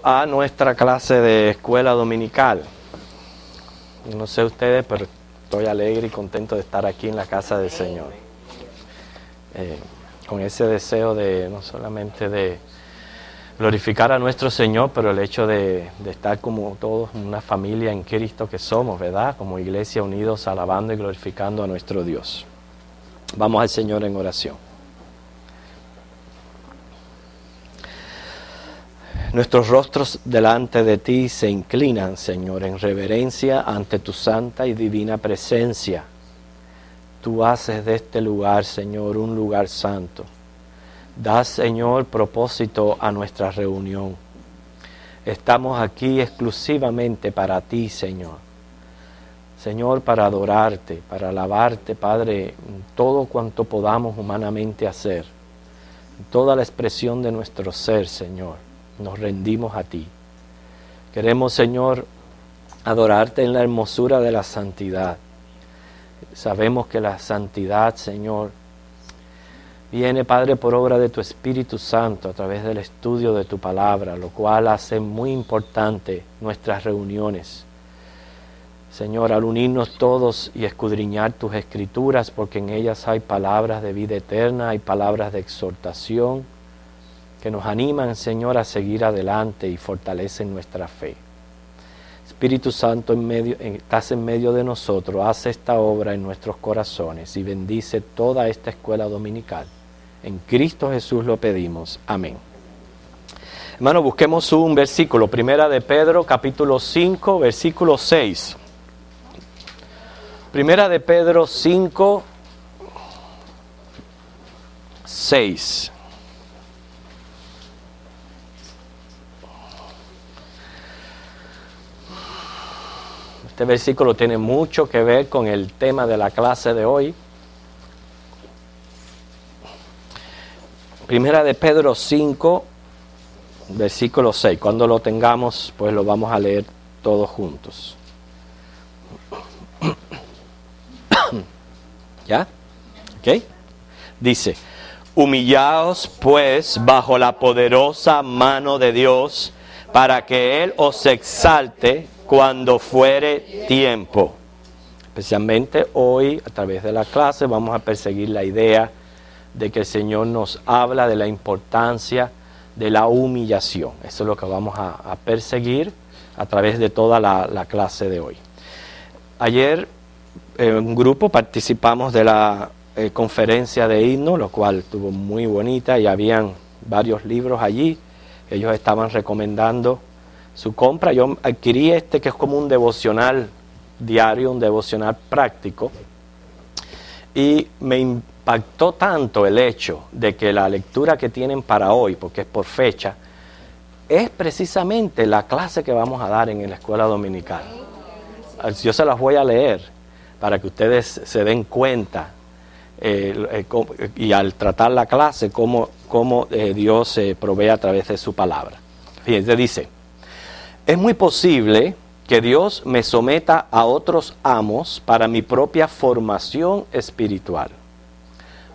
A nuestra clase de escuela dominical. No sé ustedes, pero estoy alegre y contento de estar aquí en la casa del Señor. Con ese deseo de no solamente de glorificar a nuestro Señor, pero el hecho de estar como todos una familia en Cristo que somos, ¿verdad? Como iglesia unidos alabando y glorificando a nuestro Dios. Vamos al Señor en oración. Nuestros rostros delante de ti se inclinan, Señor, en reverencia ante tu santa y divina presencia. Tú haces de este lugar, Señor, un lugar santo. Das, Señor, propósito a nuestra reunión. Estamos aquí exclusivamente para ti, Señor. Señor, para adorarte, para alabarte, Padre, todo cuanto podamos humanamente hacer. Toda la expresión de nuestro ser, Señor. Nos rendimos a ti. Queremos, Señor, adorarte en la hermosura de la santidad. Sabemos que la santidad, Señor, viene, Padre, por obra de tu Espíritu Santo a través del estudio de tu palabra, lo cual hace muy importante nuestras reuniones. Señor, al unirnos todos y escudriñar tus escrituras, porque en ellas hay palabras de vida eterna, hay palabras de exhortación, que nos animan, Señor, a seguir adelante y fortalecen nuestra fe. Espíritu Santo, estás en medio de nosotros, haz esta obra en nuestros corazones y bendice toda esta escuela dominical. En Cristo Jesús lo pedimos. Amén. Hermano, busquemos un versículo, Primera de Pedro, capítulo 5, versículo 6. Primera de Pedro 5, 6. Este versículo tiene mucho que ver con el tema de la clase de hoy. Primera de Pedro 5, versículo 6. Cuando lo tengamos, pues lo vamos a leer todos juntos. ¿Ya? ¿Ok? Dice: humillaos pues bajo la poderosa mano de Dios, para que Él os exalte cuando fuere tiempo. Especialmente hoy, a través de la clase, vamos a perseguir la idea de que el Señor nos habla de la importancia de la humillación. Eso es lo que vamos a perseguir a través de toda la clase de hoy. Ayer, en un grupo, participamos de la conferencia de himno, lo cual estuvo muy bonita, y habían varios libros allí. Ellos estaban recomendando su compra. Yo adquirí que es como un devocional diario, un devocional práctico, y me impactó tanto el hecho de que la lectura que tienen para hoy, porque es por fecha, es precisamente la clase que vamos a dar en la escuela dominical. Yo se las voy a leer para que ustedes se den cuenta y al tratar la clase cómo Dios se provee a través de su palabra. Fíjense, dice: es muy posible que Dios me someta a otros amos para mi propia formación espiritual.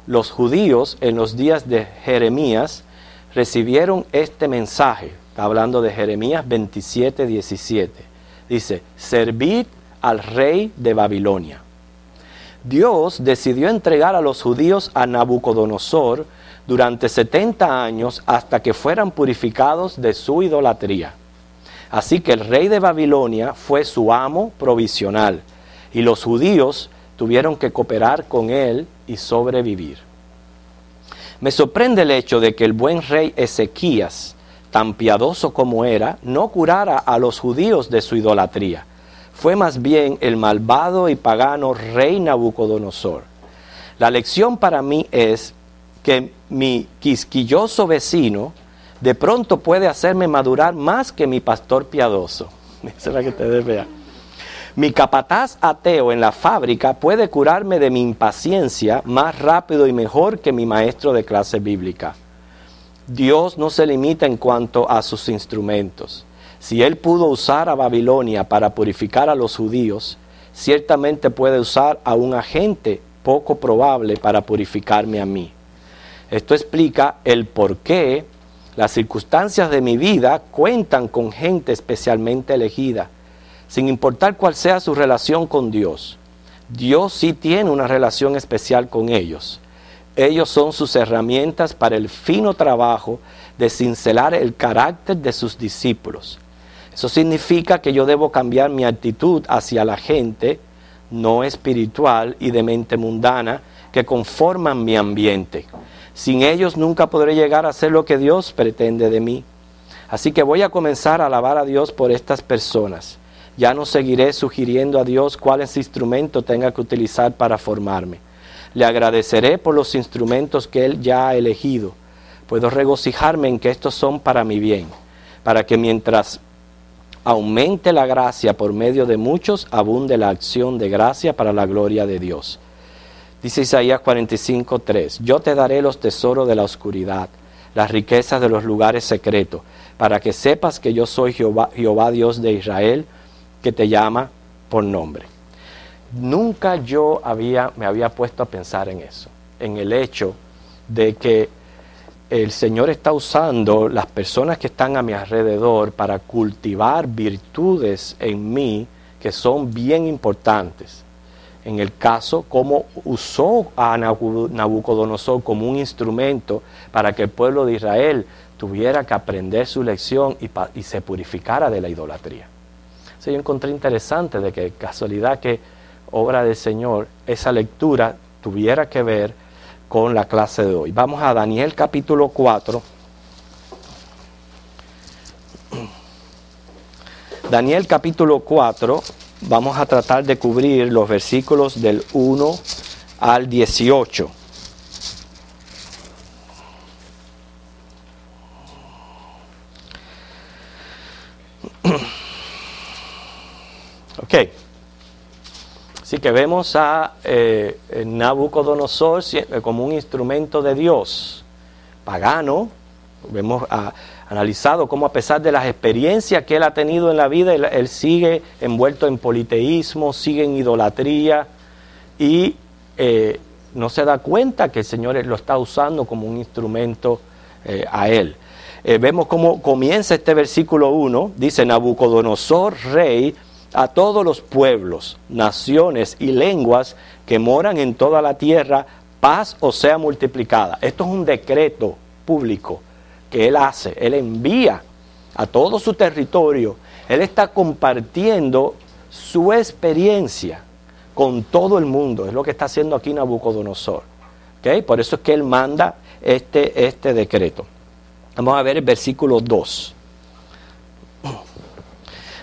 Los judíos en los días de Jeremías recibieron este mensaje. Está hablando de Jeremías 27, 17. Dice: servid al rey de Babilonia. Dios decidió entregar a los judíos a Nabucodonosor durante 70 años hasta que fueran purificados de su idolatría. Así que el rey de Babilonia fue su amo provisional y los judíos tuvieron que cooperar con él y sobrevivir. Me sorprende el hecho de que el buen rey Ezequías, tan piadoso como era, no curara a los judíos de su idolatría. Fue más bien el malvado y pagano rey Nabucodonosor. La lección para mí es que mi quisquilloso vecino de pronto puede hacerme madurar más que mi pastor piadoso. Esa es la que ustedes vean. Mi capataz ateo en la fábrica puede curarme de mi impaciencia más rápido y mejor que mi maestro de clase bíblica. Dios no se limita en cuanto a sus instrumentos. Si Él pudo usar a Babilonia para purificar a los judíos, ciertamente puede usar a un agente poco probable para purificarme a mí. Esto explica el porqué Las circunstancias de mi vida cuentan con gente especialmente elegida, sin importar cuál sea su relación con Dios. Dios sí tiene una relación especial con ellos. Ellos son sus herramientas para el fino trabajo de cincelar el carácter de sus discípulos. Eso significa que yo debo cambiar mi actitud hacia la gente no espiritual y de mente mundana que conforman mi ambiente. Sin ellos nunca podré llegar a hacer lo que Dios pretende de mí. Así que voy a comenzar a alabar a Dios por estas personas. Ya no seguiré sugiriendo a Dios cuáles instrumentos tenga que utilizar para formarme. Le agradeceré por los instrumentos que Él ya ha elegido. Puedo regocijarme en que estos son para mi bien, para que mientras aumente la gracia por medio de muchos, abunde la acción de gracia para la gloria de Dios. Dice Isaías 45:3, yo te daré los tesoros de la oscuridad, las riquezas de los lugares secretos, para que sepas que yo soy Jehová, Jehová Dios de Israel, que te llama por nombre. Nunca yo me había puesto a pensar en eso, en el hecho de que el Señor está usando las personas que están a mi alrededor para cultivar virtudes en mí que son bien importantes. En el caso, como usó a Nabucodonosor como un instrumento para que el pueblo de Israel tuviera que aprender su lección y se purificara de la idolatría. Yo encontré interesante de que casualidad que obra del Señor, esa lectura tuviera que ver con la clase de hoy. Vamos a Daniel capítulo 4. Daniel capítulo 4, vamos a tratar de cubrir los versículos del 1 al 18. Ok. Así que vemos a Nabucodonosor como un instrumento de Dios, pagano. Hemos analizado cómo a pesar de las experiencias que él ha tenido en la vida, él sigue envuelto en politeísmo, sigue en idolatría y no se da cuenta que el Señor lo está usando como un instrumento a él. Vemos cómo comienza este versículo 1, dice Nabucodonosor, rey, a todos los pueblos, naciones y lenguas que moran en toda la tierra, paz os sea multiplicada. Esto es un decreto público que él hace, él envía a todo su territorio, él está compartiendo su experiencia con todo el mundo, es lo que está haciendo aquí Nabucodonosor. ¿Okay? Por eso es que él manda este decreto. Vamos a ver el versículo 2.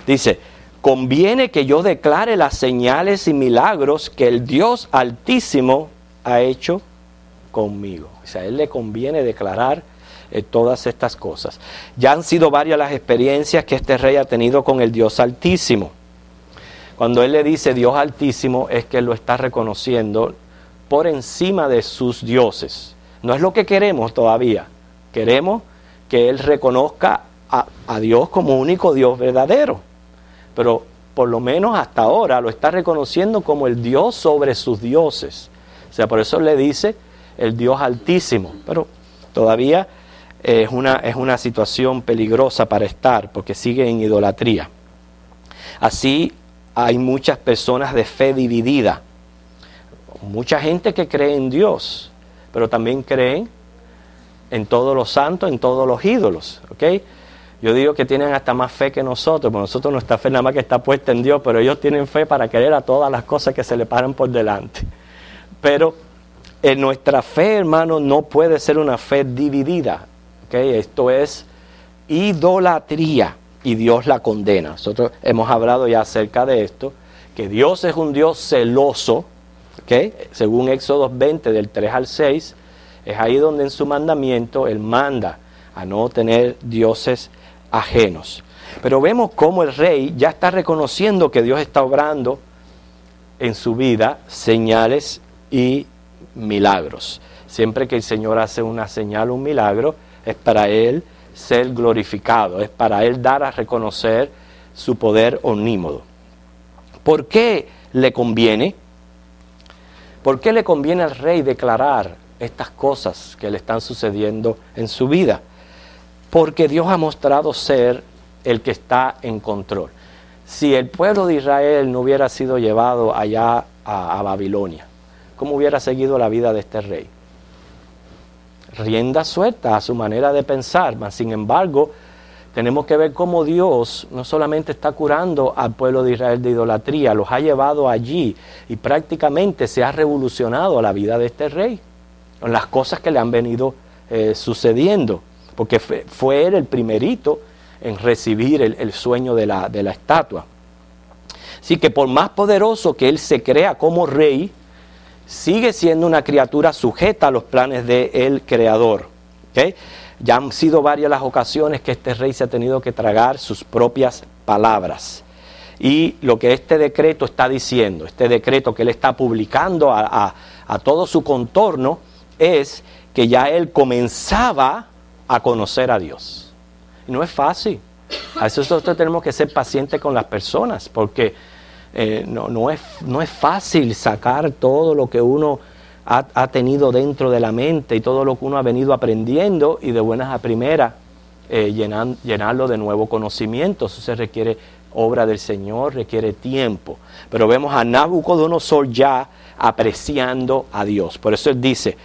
Dice, conviene que yo declare las señales y milagros que el Dios Altísimo ha hecho conmigo. O sea, a él le conviene declarar todas estas cosas. Ya han sido varias las experiencias que este rey ha tenido con el Dios Altísimo. Cuando él le dice Dios Altísimo, es que él lo está reconociendo por encima de sus dioses. No es lo que queremos todavía. Queremos que él reconozca a Dios como único Dios verdadero. Pero por lo menos hasta ahora lo está reconociendo como el Dios sobre sus dioses. O sea, por eso le dice el Dios Altísimo. Pero todavía es una situación peligrosa para estar, porque sigue en idolatría. Así hay muchas personas de fe dividida. Mucha gente que cree en Dios, pero también creen en todos los santos, en todos los ídolos. ¿Ok? Yo digo que tienen hasta más fe que nosotros, porque nosotros nuestra fe nada más que está puesta en Dios, pero ellos tienen fe para creer a todas las cosas que se le paran por delante. Pero nuestra fe, hermano, no puede ser una fe dividida. ¿Okay? Esto es idolatría y Dios la condena. Nosotros hemos hablado ya acerca de esto, que Dios es un Dios celoso, ¿okay? Según Éxodo 20, del 3 al 6, es ahí donde en su mandamiento Él manda a no tener dioses ajenos. Pero vemos cómo el rey ya está reconociendo que Dios está obrando en su vida señales y milagros. Siempre que el Señor hace una señal, un milagro, es para Él ser glorificado, es para Él dar a reconocer su poder omnímodo. ¿Por qué le conviene? ¿Por qué le conviene al rey declarar estas cosas que le están sucediendo en su vida? porque Dios ha mostrado ser el que está en control. Si el pueblo de Israel no hubiera sido llevado allá a Babilonia, ¿cómo hubiera seguido la vida de este rey? Rienda suelta a su manera de pensar, mas sin embargo, tenemos que ver cómo Dios no solamente está curando al pueblo de Israel de idolatría, los ha llevado allí y prácticamente se ha revolucionado la vida de este rey, con las cosas que le han venido sucediendo, porque fue él el primerito en recibir el sueño de la estatua. Así que por más poderoso que él se crea como rey, sigue siendo una criatura sujeta a los planes del Creador. ¿Okay? Ya han sido varias las ocasiones que este rey se ha tenido que tragar sus propias palabras. Y lo que este decreto está diciendo, este decreto que él está publicando a todo su contorno, es que ya él comenzaba a conocer a Dios. Y no es fácil. A veces nosotros tenemos que ser pacientes con las personas, porque no es fácil sacar todo lo que uno ha tenido dentro de la mente y todo lo que uno ha venido aprendiendo y de buenas a primeras llenarlo de nuevo conocimiento. Eso se requiere obra del Señor, requiere tiempo. Pero vemos a Nabucodonosor ya apreciando a Dios. Por eso él dice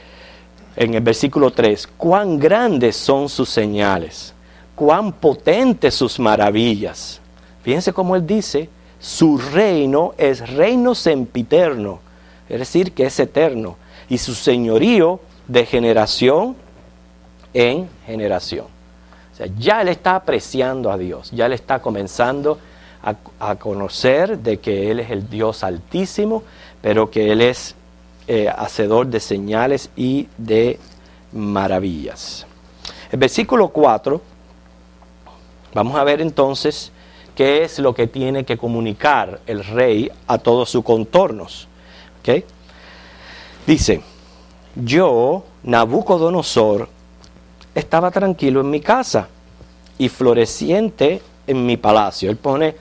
en el versículo 3, cuán grandes son sus señales, cuán potentes sus maravillas. Fíjense cómo él dice, su reino es reino sempiterno, es decir, que es eterno, y su señorío de generación en generación. O sea, ya él está apreciando a Dios, ya él está comenzando a conocer de que él es el Dios altísimo, pero que él es hacedor de señales y de maravillas. El versículo 4, vamos a ver entonces qué es lo que tiene que comunicar el rey a todos sus contornos. ¿Okay? Dice, yo, Nabucodonosor, estaba tranquilo en mi casa y floreciente en mi palacio. Él pone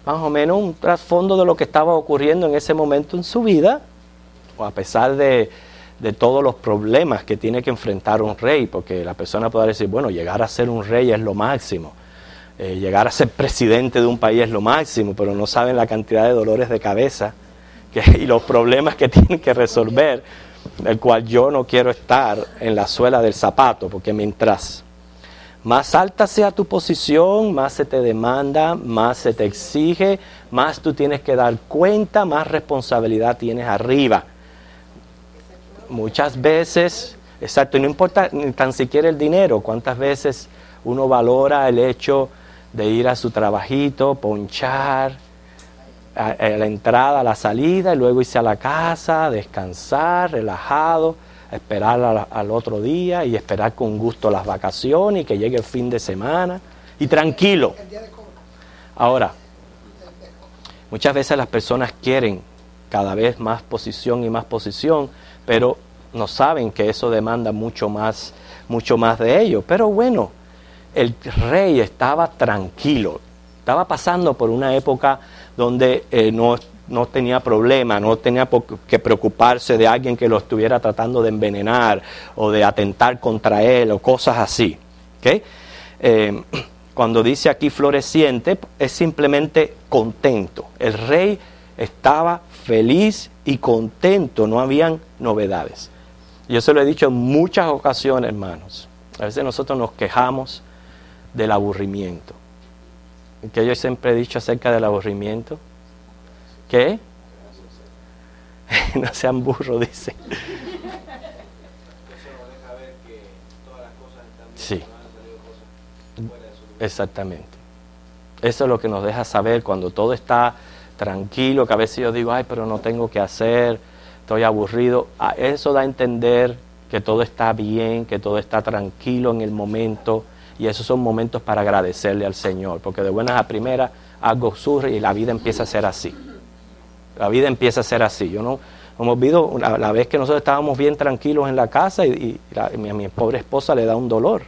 más o menos un trasfondo de lo que estaba ocurriendo en ese momento en su vida, o a pesar de todos los problemas que tiene que enfrentar un rey, porque la persona puede decir, bueno, llegar a ser un rey es lo máximo, llegar a ser presidente de un país es lo máximo, pero no saben la cantidad de dolores de cabeza y los problemas que tienen que resolver, el cual yo no quiero estar en la suela del zapato, porque mientras más alta sea tu posición, más se te demanda, más se te exige, más tú tienes que dar cuenta, más responsabilidad tienes arriba. Muchas veces, exacto, y no importa ni tan siquiera el dinero, cuántas veces uno valora el hecho de ir a su trabajito, ponchar, a la entrada, a la salida, y luego irse a la casa, descansar, relajado, esperar al otro día y esperar con gusto las vacaciones y que llegue el fin de semana y tranquilo. Ahora, muchas veces las personas quieren cada vez más posición, pero no saben que eso demanda mucho más de ellos. Pero bueno, el rey estaba tranquilo, estaba pasando por una época donde no tenía problema, no tenía que preocuparse de alguien que lo estuviera tratando de envenenar o de atentar contra él o cosas así. ¿Okay? Cuando dice aquí floreciente, es simplemente contento. El rey estaba feliz y contento, no habían novedades. Yo se lo he dicho en muchas ocasiones, hermanos. A veces nosotros nos quejamos del aburrimiento. ¿Qué yo siempre he dicho acerca del aburrimiento? ¿Qué? No sean burros, dice. Sí. Exactamente. Eso es lo que nos deja saber cuando todo está tranquilo, que a veces yo digo, ay, pero no tengo que hacer, estoy aburrido. Eso da a entender que todo está bien, que todo está tranquilo en el momento, y esos son momentos para agradecerle al Señor, porque de buenas a primeras algo surge y la vida empieza a ser así. La vida empieza a ser así. Yo no hemos visto la vez que nosotros estábamos bien tranquilos en la casa y a mi pobre esposa le da un dolor.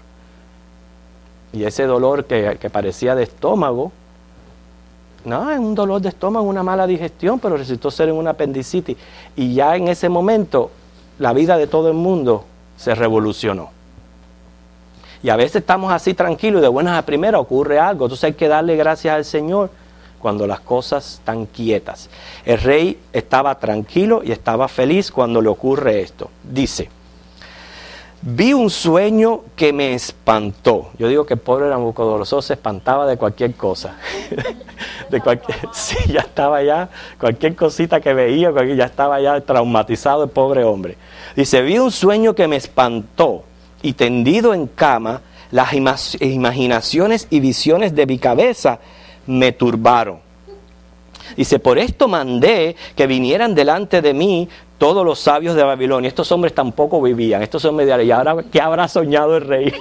Y ese dolor que parecía de estómago, no, es un dolor de estómago, una mala digestión, pero resultó ser en una apendicitis. Y ya en ese momento la vida de todo el mundo se revolucionó. Y a veces estamos así tranquilos y de buenas a primeras ocurre algo. Entonces hay que darle gracias al Señor cuando las cosas están quietas. El rey estaba tranquilo y estaba feliz cuando le ocurre esto. Dice, vi un sueño que me espantó. Yo digo que el pobre Nabucodonosor se espantaba de cualquier cosa. Sí, ya estaba ya, cualquier cosita que veía, ya estaba ya traumatizado el pobre hombre. Dice, vi un sueño que me espantó y tendido en cama, las imaginaciones y visiones de mi cabeza me turbaron. Dice, por esto mandé que vinieran delante de mí todos los sabios de Babilonia. Estos hombres tampoco vivían. Estos hombres de ¿y ahora qué habrá soñado el rey?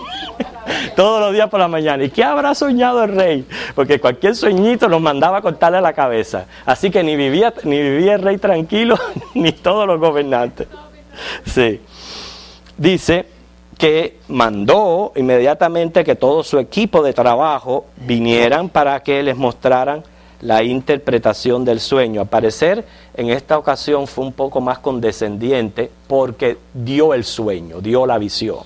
Todos los días por la mañana. ¿Y qué habrá soñado el rey? Porque cualquier sueñito nos mandaba a cortarle la cabeza. Así que ni vivía el rey tranquilo, ni todos los gobernantes. Sí. Dice que mandó inmediatamente que todo su equipo de trabajo vinieran para que les mostraran la interpretación del sueño. Al parecer, en esta ocasión fue un poco más condescendiente porque dio el sueño, dio la visión,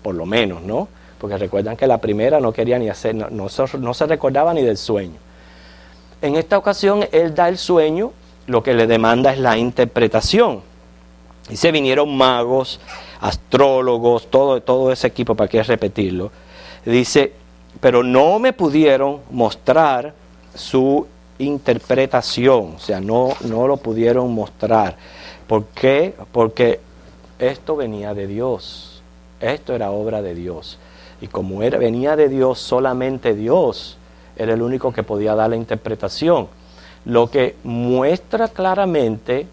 por lo menos, ¿no? Porque recuerdan que la primera no quería ni hacer, no se recordaba ni del sueño. En esta ocasión, él da el sueño, lo que le demanda es la interpretación. Y se vinieron magos, astrólogos, todo ese equipo, para qué repetirlo. Dice, pero no me pudieron mostrar su interpretación, o sea, no lo pudieron mostrar. ¿Por qué? Porque esto venía de Dios, esto era obra de Dios, y como venía de Dios, solamente Dios era el único que podía dar la interpretación, lo que muestra claramente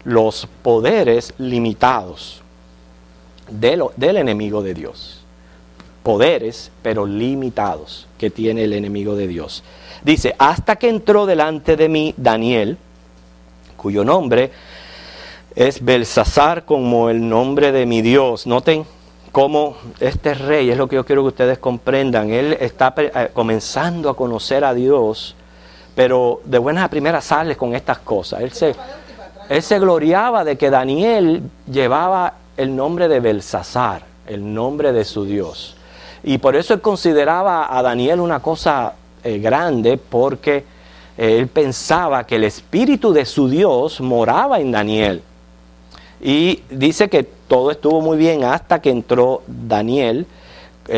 los poderes limitados del enemigo de Dios. Poderes, pero limitados, que tiene el enemigo de Dios. Dice, hasta que entró delante de mí Daniel, cuyo nombre es Belsasar como el nombre de mi Dios. Noten cómo este rey, es lo que yo quiero que ustedes comprendan, él está comenzando a conocer a Dios, pero de buenas a primeras sale con estas cosas. Él se gloriaba de que Daniel llevaba el nombre de Belsasar, el nombre de su Dios. Y por eso él consideraba a Daniel una cosa grande, porque él pensaba que el espíritu de su Dios moraba en Daniel. Y dice que todo estuvo muy bien hasta que entró Daniel,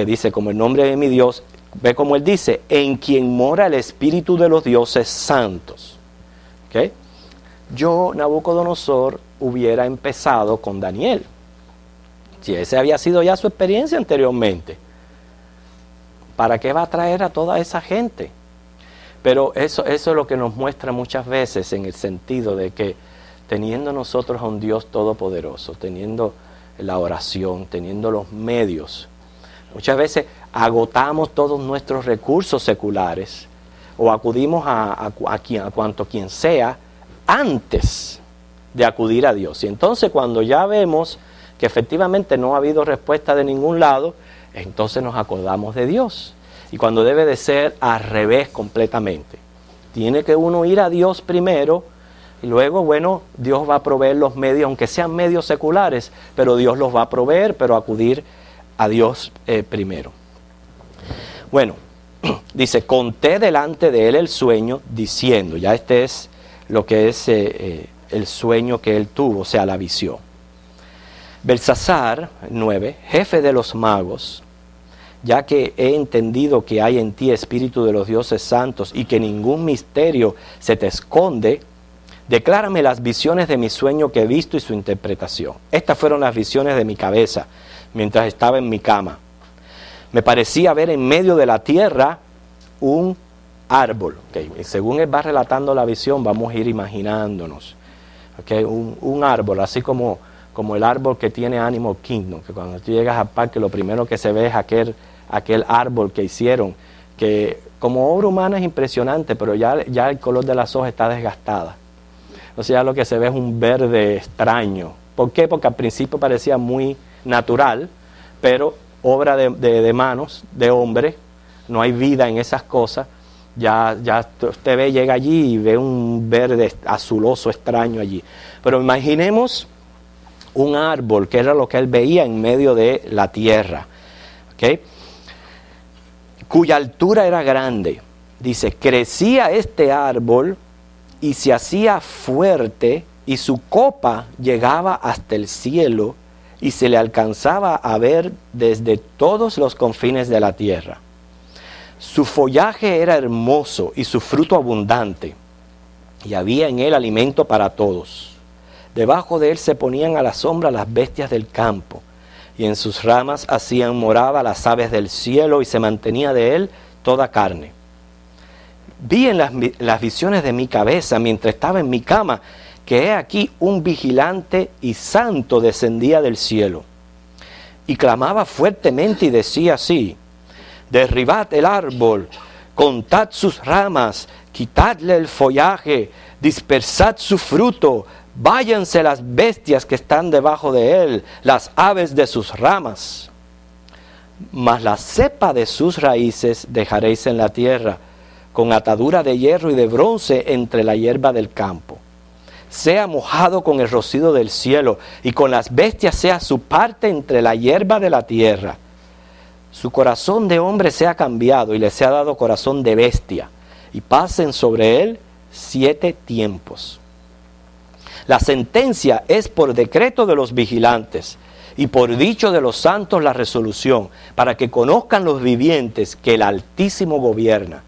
dice, como el nombre de mi Dios, ve como él dice, en quien mora el espíritu de los dioses santos. ¿Okay? Yo, Nabucodonosor, hubiera empezado con Daniel, si esa había sido ya su experiencia anteriormente. ¿Para qué va a traer a toda esa gente? Pero eso es lo que nos muestra muchas veces, en el sentido de que teniendo nosotros a un Dios todopoderoso, teniendo la oración, teniendo los medios, muchas veces agotamos todos nuestros recursos seculares o acudimos a quien sea antes de acudir a Dios. Y entonces cuando ya vemos que efectivamente no ha habido respuesta de ningún lado, entonces nos acordamos de Dios. Y cuando debe de ser al revés completamente. Tiene que uno ir a Dios primero y luego, bueno, Dios va a proveer los medios, aunque sean medios seculares, pero Dios los va a proveer, pero acudir a Dios primero. Bueno, dice, conté delante de él el sueño diciendo, ya este es lo que es el sueño que él tuvo, o sea, la visión. Belsasar, 9, jefe de los magos, ya que he entendido que hay en ti espíritu de los dioses santos y que ningún misterio se te esconde, declárame las visiones de mi sueño que he visto y su interpretación. Estas fueron las visiones de mi cabeza mientras estaba en mi cama. Me parecía ver en medio de la tierra un árbol. Okay. Según él va relatando la visión, vamos a ir imaginándonos. Okay. Un árbol, así como el árbol que tiene Animal Kingdom, que cuando tú llegas al parque lo primero que se ve es aquel árbol que hicieron, que como obra humana es impresionante, pero ya el color de las hojas está desgastada. O sea, lo que se ve es un verde extraño. ¿Por qué? Porque al principio parecía muy natural, pero obra de manos, de hombre, no hay vida en esas cosas. Ya usted llega allí y ve un verde azuloso extraño allí. Pero imaginemos un árbol, que era lo que él veía en medio de la tierra. ¿ok? Cuya altura era grande. Dice, crecía este árbol y se hacía fuerte y su copa llegaba hasta el cielo y se le alcanzaba a ver desde todos los confines de la tierra. Su follaje era hermoso y su fruto abundante, y había en él alimento para todos. Debajo de él se ponían a la sombra las bestias del campo, y en sus ramas hacían morada las aves del cielo, y se mantenía de él toda carne. Vi en las visiones de mi cabeza, mientras estaba en mi cama, que he aquí un vigilante y santo descendía del cielo, y clamaba fuertemente y decía así: derribad el árbol, cortad sus ramas, quitadle el follaje, dispersad su fruto, váyanse las bestias que están debajo de él, las aves de sus ramas. Mas la cepa de sus raíces dejaréis en la tierra, con atadura de hierro y de bronce entre la hierba del campo. Sea mojado con el rocío del cielo, y con las bestias sea su parte entre la hierba de la tierra. Su corazón de hombre sea cambiado, y le sea dado corazón de bestia, y pasen sobre él 7 tiempos. La sentencia es por decreto de los vigilantes, y por dicho de los santos la resolución, para que conozcan los vivientes que el Altísimo gobierna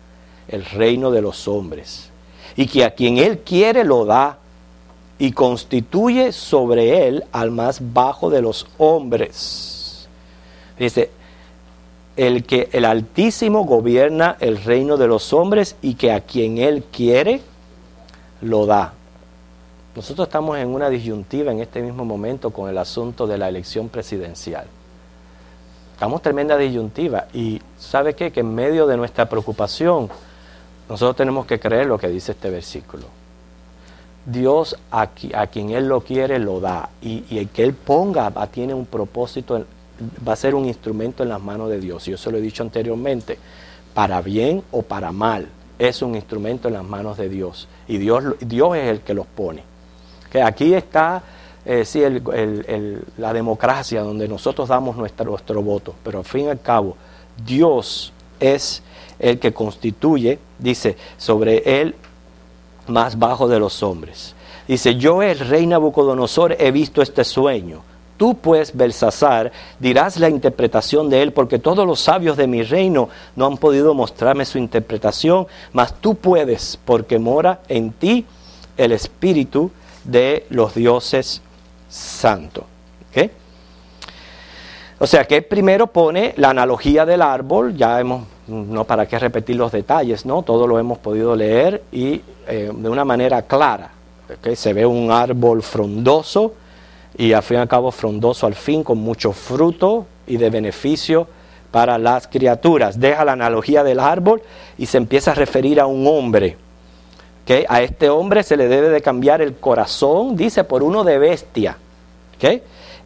el reino de los hombres, y que a quien él quiere lo da, y constituye sobre él al más bajo de los hombres. Dice, el Altísimo gobierna el reino de los hombres, y que a quien él quiere lo da. Nosotros estamos en una disyuntiva en este mismo momento con el asunto de la elección presidencial. Estamos en tremenda disyuntiva, y ¿sabe qué? Que en medio de nuestra preocupación nosotros tenemos que creer lo que dice este versículo. Dios a quien él lo quiere lo da, y el que él ponga tiene un propósito, va a ser un instrumento en las manos de Dios. Yo se lo he dicho anteriormente, para bien o para mal, es un instrumento en las manos de Dios, y Dios es el que los pone. Que aquí está la democracia, donde nosotros damos nuestro voto, pero al fin y al cabo Dios es el que constituye, dice, sobre él más bajo de los hombres. Dice, yo el rey Nabucodonosor he visto este sueño. Tú pues, Belsasar, dirás la interpretación de él, porque todos los sabios de mi reino no han podido mostrarme su interpretación, mas tú puedes, porque mora en ti el espíritu de los dioses santos. ¿Okay? O sea que primero pone la analogía del árbol, no para qué repetir los detalles, ¿no? Todo lo hemos podido leer y de una manera clara. ¿Okay? Se ve un árbol frondoso, y al fin y al cabo frondoso al fin, con mucho fruto y de beneficio para las criaturas. Deja la analogía del árbol y se empieza a referir a un hombre. ¿Okay? A este hombre se le debe de cambiar el corazón, dice, por uno de bestia. ¿Okay?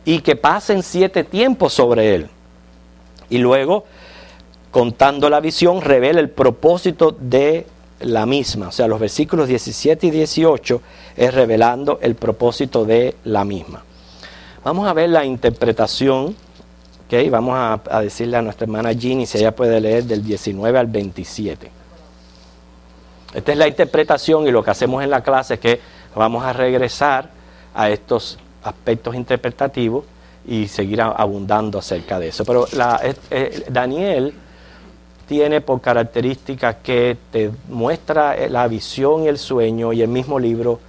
Y que pasen 7 tiempos sobre él. Y luego, contando la visión, revela el propósito de la misma. O sea, los versículos 17 y 18 es revelando el propósito de la misma. Vamos a ver la interpretación. ¿Okay? Vamos a decirle a nuestra hermana Ginny si ella puede leer del 19 al 27. Esta es la interpretación, y lo que hacemos en la clase es que vamos a regresar a estos aspectos interpretativos y seguir abundando acerca de eso. Pero Daniel tiene por característica que te muestra la visión y el sueño, y el mismo libro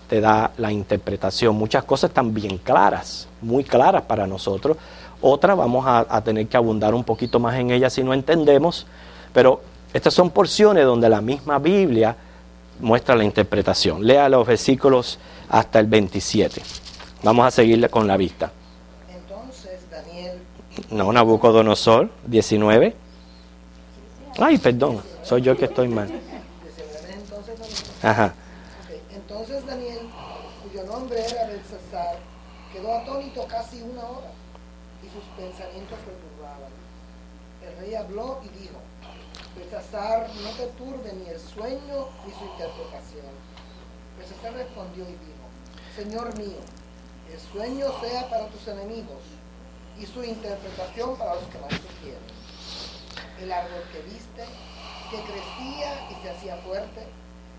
te da la interpretación. Muchas cosas están bien claras, muy claras para nosotros. Otras vamos a tener que abundar un poquito más en ellas si no entendemos, pero estas son porciones donde la misma Biblia muestra la interpretación. Lea los versículos hasta el 27. Vamos a seguirle con la vista. Entonces Daniel... No, Nabucodonosor, 19. Ay, perdón, soy yo que estoy mal. Entonces Daniel, Ajá. entonces Daniel, cuyo nombre era Belsasar, quedó atónito casi 1 hora, y sus pensamientos lo turbaban. El rey habló y dijo: Belsasar, no te turbe ni el sueño ni su interpretación. Belsasar respondió y dijo: Señor mío, el sueño sea para tus enemigos y su interpretación para los que más sugieren. El árbol que viste, que crecía y se hacía fuerte,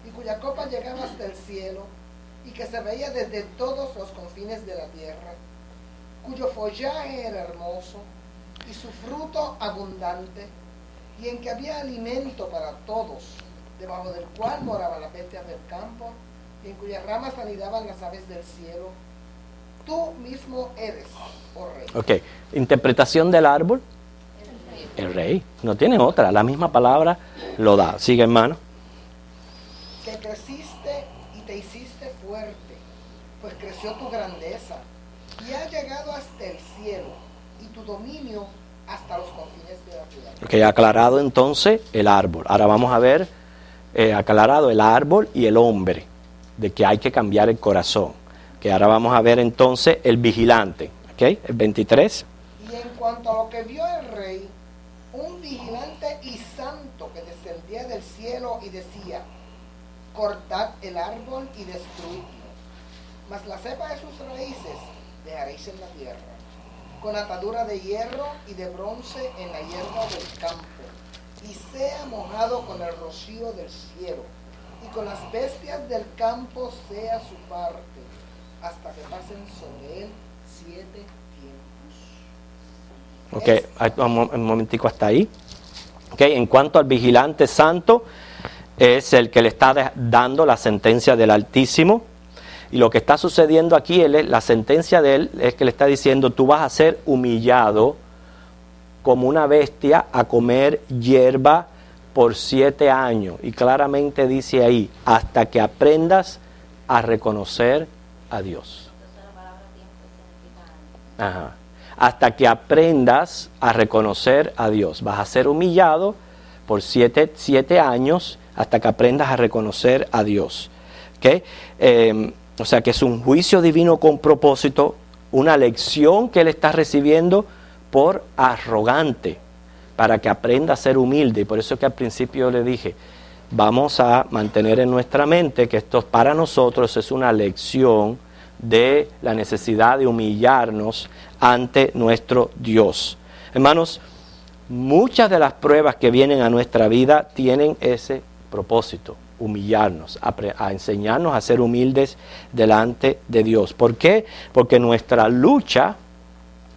y cuya copa llegaba hasta el cielo, y que se veía desde todos los confines de la tierra, cuyo follaje era hermoso, y su fruto abundante, y en que había alimento para todos, debajo del cual moraban las bestias del campo, y en cuyas ramas anidaban las aves del cielo. Tú mismo eres, oh rey. Ok, interpretación del árbol. El rey. No tiene otra, la misma palabra lo da. Sigue, hermano. Que creciste y te hiciste fuerte, pues creció tu grandeza, y ha llegado hasta el cielo, y tu dominio hasta los confines de la tierra. Ok, aclarado entonces el árbol. Ahora vamos a ver, aclarado el árbol y el hombre, de que hay que cambiar el corazón. Que ahora vamos a ver entonces el vigilante. Ok, el 23. Y en cuanto a lo que vio el rey, un vigilante y santo que descendía del cielo y decía: cortad el árbol y destruidlo, mas la cepa de sus raíces dejaréis en la tierra, con atadura de hierro y de bronce en la hierba del campo, y sea mojado con el rocío del cielo, y con las bestias del campo sea su parte, hasta que pasen sobre él 7 tiempos. Ok, un momentico hasta ahí. Ok, en cuanto al vigilante santo, es el que le está dando la sentencia del Altísimo. Y lo que está sucediendo aquí, la sentencia de él es que le está diciendo: tú vas a ser humillado como una bestia a comer hierba por 7 años. Y claramente dice ahí: hasta que aprendas a reconocer a Dios. Ajá. Hasta que aprendas a reconocer a Dios. Vas a ser humillado por 7 años hasta que aprendas a reconocer a Dios. ¿Okay? O sea que es un juicio divino con propósito, una lección que él está recibiendo por arrogante, para que aprenda a ser humilde. Y por eso es que al principio le dije, vamos a mantener en nuestra mente que esto para nosotros es una lección de la necesidad de humillarnos ante nuestro Dios. Hermanos, muchas de las pruebas que vienen a nuestra vida tienen ese propósito: humillarnos, a enseñarnos a ser humildes delante de Dios. ¿Por qué? Porque nuestra lucha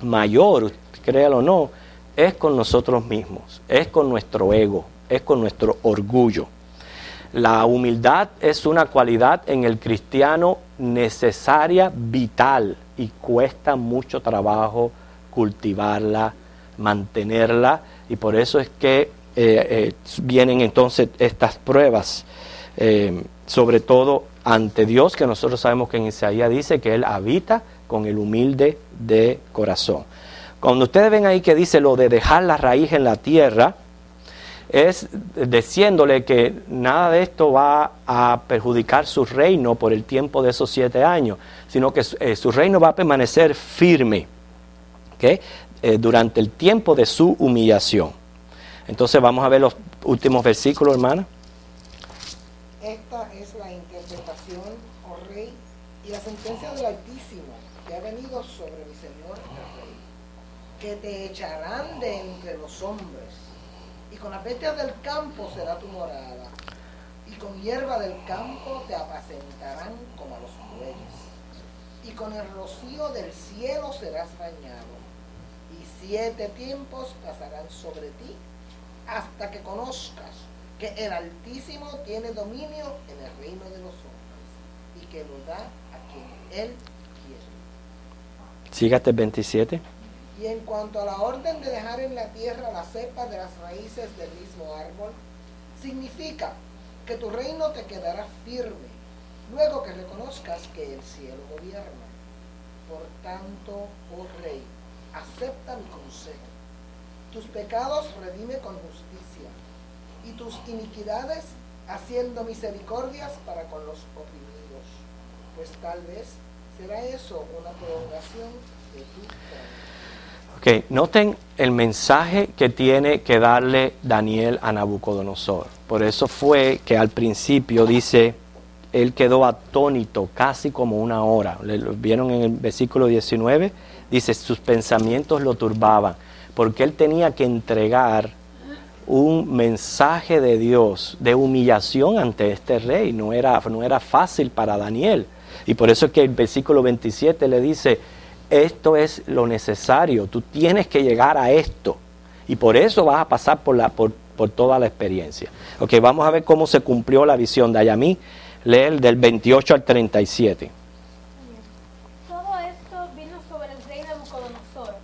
mayor, créalo o no, es con nosotros mismos, es con nuestro ego, es con nuestro orgullo. La humildad es una cualidad en el cristiano necesaria, vital, y cuesta mucho trabajo cultivarla, mantenerla, y por eso es que vienen entonces estas pruebas, sobre todo ante Dios, que nosotros sabemos que en Isaías dice que Él habita con el humilde de corazón. Cuando ustedes ven ahí que dice lo de dejar la raíz en la tierra, es diciéndole que nada de esto va a perjudicar su reino por el tiempo de esos 7 años, sino que su reino va a permanecer firme, ¿okay? Durante el tiempo de su humillación. Entonces vamos a ver los últimos versículos, hermana. Esta es la interpretación, oh rey, y la sentencia del Altísimo que ha venido sobre mi señor el rey, que te echarán de entre los hombres, y con las bestias del campo será tu morada, y con hierba del campo te apacentarán como a los bueyes, y con el rocío del cielo serás bañado, y 7 tiempos pasarán sobre ti, hasta que conozcas que el Altísimo tiene dominio en el reino de los hombres, y que lo da a quien Él quiere. Sígate el 27. Y en cuanto a la orden de dejar en la tierra la cepa de las raíces del mismo árbol, significa que tu reino te quedará firme, luego que reconozcas que el cielo gobierna. Por tanto, oh rey, acepta mi consejo. Tus pecados redime con justicia, y tus iniquidades haciendo misericordias para con los oprimidos, pues tal vez será eso una prolongación de tu reino. Ok, noten el mensaje que tiene que darle Daniel a Nabucodonosor. Por eso fue que al principio dice, él quedó atónito casi como 1 hora. Lo vieron en el versículo 19, Dice, sus pensamientos lo turbaban, porque él tenía que entregar un mensaje de Dios, de humillación ante este rey. No era fácil para Daniel. Y por eso es que el versículo 27 le dice, esto es lo necesario, tú tienes que llegar a esto. Y por eso vas a pasar por toda la experiencia. Ok, vamos a ver cómo se cumplió la visión de Ayamí. Lee del 28 al 37. Todo esto vino sobre el rey Nabucodonosor.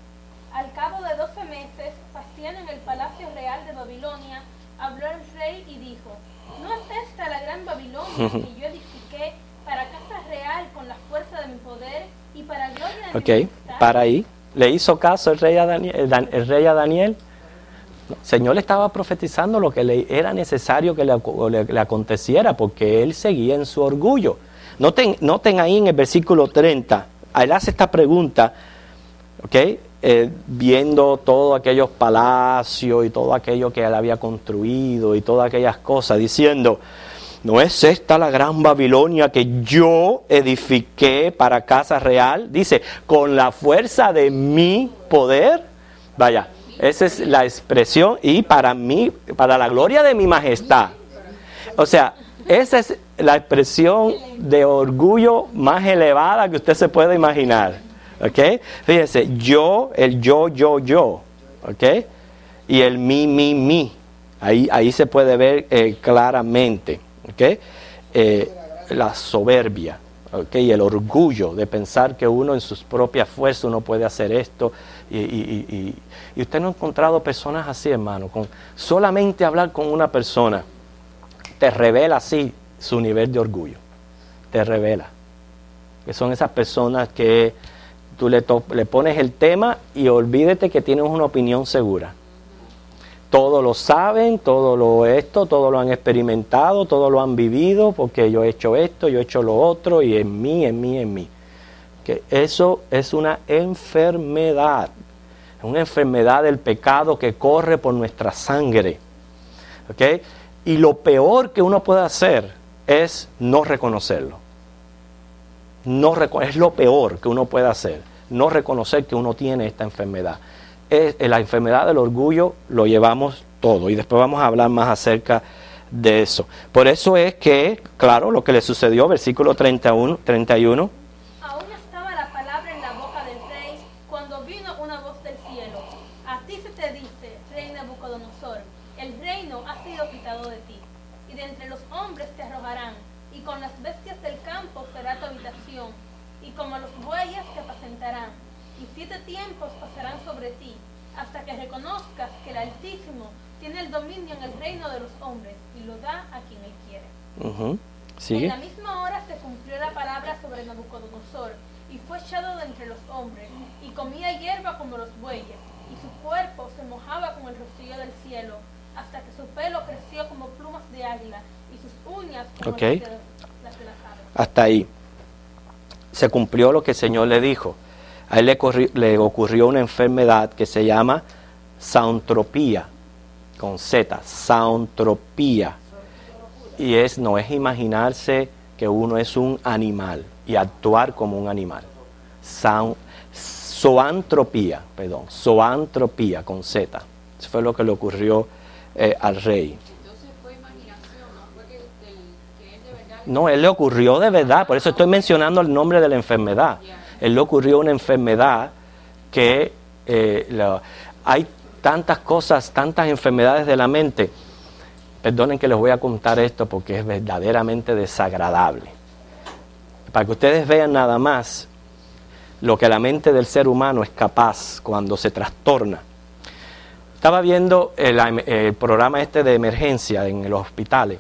Al cabo de 12 meses, paseando en el palacio real de Babilonia, habló el rey y dijo, ¿no es esta la gran Babilonia que yo edifiqué para casa real con la fuerza de mi poder y para gloria de mi majestad? Para ahí. ¿Le hizo caso el rey a Daniel? El Señor le estaba profetizando lo que era necesario que le aconteciera, porque él seguía en su orgullo. Noten ahí en el versículo 30, él hace esta pregunta, viendo todos aquellos palacios y todo aquello que él había construido y todas aquellas cosas, diciendo, ¿no es esta la gran Babilonia que yo edifiqué para casa real? Dice, con la fuerza de mi poder. Vaya, esa es la expresión, y para mí, para la gloria de mi majestad. O sea, esa es la expresión de orgullo más elevada que usted se puede imaginar. ¿Ok? Fíjense, el yo. ¿Ok? Y el mi. Ahí se puede ver claramente. ¿Ok? La soberbia. ¿Ok? Y el orgullo de pensar que uno en sus propias fuerzas uno puede hacer esto. Y usted no ha encontrado personas así, hermano. Solamente hablar con una persona te revela así su nivel de orgullo. Te revela. Que son esas personas que tú le pones el tema y olvídate que tienes una opinión segura. Todo lo saben, todo lo han experimentado, todo lo han vivido, porque yo he hecho esto, yo he hecho lo otro, y en mí. Que eso es una enfermedad del pecado que corre por nuestra sangre. ¿Ok? Y lo peor que uno puede hacer es no reconocerlo. Es lo peor que uno puede hacer, no reconocer que uno tiene esta enfermedad. La enfermedad del orgullo lo llevamos todo, y después vamos a hablar más acerca de eso. Por eso es que, claro, lo que le sucedió, versículo 31. Aún estaba la palabra en la boca del rey cuando vino una voz del cielo. A ti se te dice, rey Nabucodonosor, el reino ha sido quitado de ti, y de entre los hombres te arrojarán, y con las bestias del campo será tu habitación, y como los bueyes te apacentarán, y 7 tiempos pasarán sobre ti, hasta que reconozcas que el Altísimo tiene el dominio en el reino de los hombres, y lo da a quien él quiere. ¿Sigue? En la misma hora se cumplió la palabra sobre Nabucodonosor, y fue echado de entre los hombres, y comía hierba como los bueyes, y su cuerpo se mojaba con el rocío del cielo, hasta que su pelo creció como plumas de águila, y sus uñas como las de las aves. Hasta ahí. Se cumplió lo que el Señor le dijo. A él le ocurrió una enfermedad que se llama zoantropía, con Z, zoantropía. Y no es imaginarse que uno es un animal y actuar como un animal. Zoantropía con Z. Eso fue lo que le ocurrió al rey. Entonces fue imaginación, no fue que él de verdad... No, él le ocurrió de verdad, por eso estoy mencionando el nombre de la enfermedad. Él le ocurrió una enfermedad que hay tantas cosas, tantas enfermedades de la mente. Perdonen que les voy a contar esto porque es verdaderamente desagradable. Para que ustedes vean nada más lo que la mente del ser humano es capaz cuando se trastorna. Estaba viendo el programa de emergencia en los hospitales,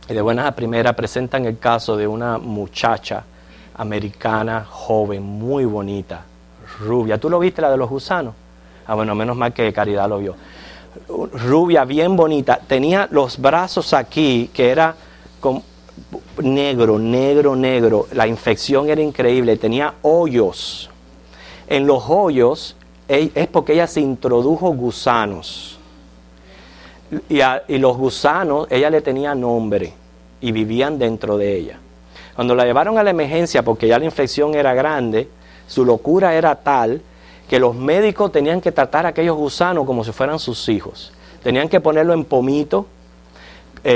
y de buenas a primeras presentan el caso de una muchacha americana, joven, muy bonita, rubia. ¿Tú lo viste, la de los gusanos? Bueno, menos mal que Caridad lo vio. Rubia, bien bonita, tenía los brazos aquí, que era negro, la infección era increíble, tenía hoyos. En los hoyos es porque ella se introdujo gusanos, y los gusanos, ella le tenía nombre, y vivían dentro de ella. Cuando la llevaron a la emergencia, porque ya la infección era grande, su locura era tal que los médicos tenían que tratar a aquellos gusanos como si fueran sus hijos. Tenían que ponerlo en pomito,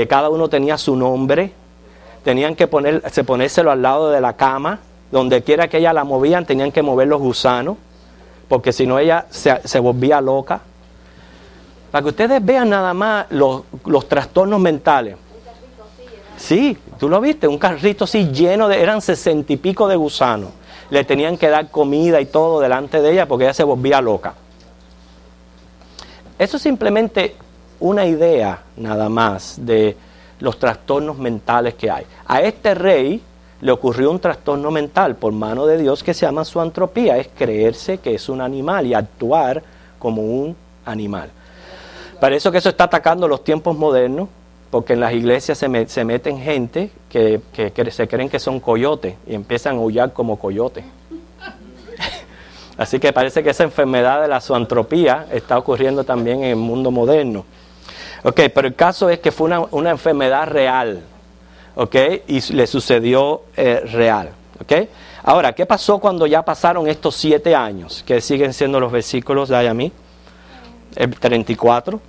cada uno tenía su nombre, tenían que ponérselo al lado de la cama, donde quiera que ella la movían tenían que mover los gusanos, porque si no ella se volvía loca. Para que ustedes vean nada más los trastornos mentales. Sí, tú lo viste, un carrito así lleno eran 60 y pico de gusanos. Le tenían que dar comida y todo delante de ella porque ella se volvía loca. Eso es simplemente una idea nada más de los trastornos mentales que hay. A este rey le ocurrió un trastorno mental por mano de Dios que se llama zoantropía, es creerse que es un animal y actuar como un animal. Parece que eso está atacando los tiempos modernos, porque en las iglesias se meten gente que se creen que son coyotes y empiezan a aullar como coyotes. Así que parece que esa enfermedad de la zoantropía está ocurriendo también en el mundo moderno. Ok, pero el caso es que fue una enfermedad real, ok, y le sucedió real, ok. Ahora, ¿qué pasó cuando ya pasaron estos 7 años? Que siguen siendo los versículos de Ayamí, el 34.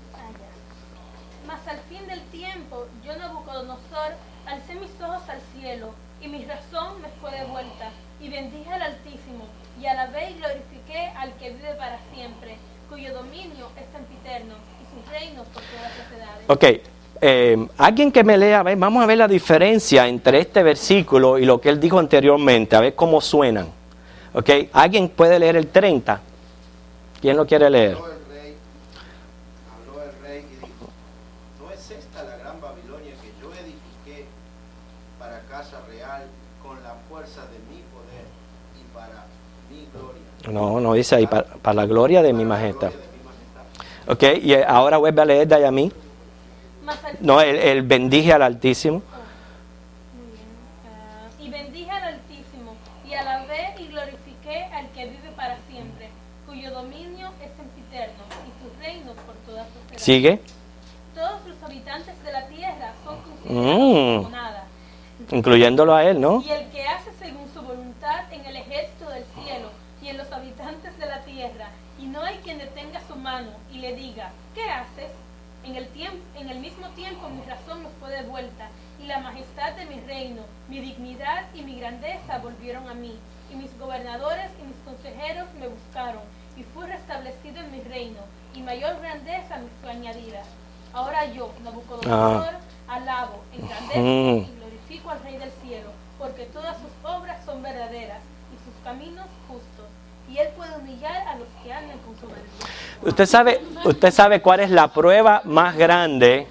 Mas al fin del tiempo, yo Nabucodonosor, alcé mis ojos al cielo, y mi razón me fue devuelta, y bendije al Altísimo, y alabé y glorifiqué al que vive para siempre, cuyo dominio es sempiterno, y sus reinos por todas las edades. Ok, alguien que me lea, vamos a ver la diferencia entre este versículo y lo que él dijo anteriormente, a ver cómo suenan. Ok, ¿alguien puede leer el 30? ¿Quién lo quiere leer? Habló el rey y dijo: ¿no es esta la gran Babilonia que yo edifiqué para casa real con la fuerza de mi poder y para mi gloria? No dice ahí, para la gloria de mi majestad. Ok, y ahora vuelve a leer Dayamí. No, él bendije al Altísimo. Muy bien. Y bendije al Altísimo, y alabé y glorifiqué al que vive para siempre, cuyo dominio es sempiterno, y sus reinos por todas las edades. Sigue. Todos los habitantes de la tierra son considerados como nada. Incluyéndolo a él, ¿no? Y el que hace según su voluntad en el ejército del cielo y en los habitantes de la tierra, y no hay quien detenga su mano y le diga: ¿qué haces? En el mismo tiempo mi razón me fue devuelta, y la majestad de mi reino, mi dignidad y mi grandeza volvieron a mí, y mis gobernadores y mis consejeros me buscaron, y fui restablecido en mi reino, y mayor grandeza me fue añadida. Ahora yo, Nabucodonosor, alabo, engrandezco y glorifico al Rey del cielo, porque todas sus obras son verdaderas y sus caminos justos, y él puede humillar a los que andan con soberbia. Usted sabe cuál es la prueba más grande.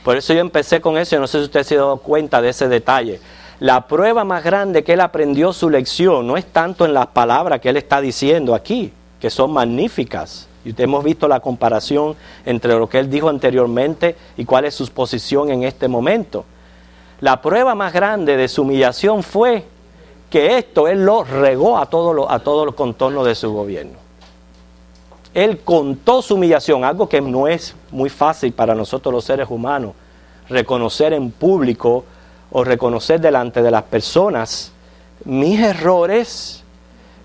Por eso yo empecé con eso, y no sé si usted se ha dado cuenta de ese detalle. La prueba más grande que él aprendió su lección no es tanto en las palabras que él está diciendo aquí, que son magníficas. Y hemos visto la comparación entre lo que él dijo anteriormente y cuál es su posición en este momento. La prueba más grande de su humillación fue que él lo regó a todos los contornos de su gobierno. Él contó su humillación, algo que no es muy fácil para nosotros los seres humanos, reconocer en público o reconocer delante de las personas mis errores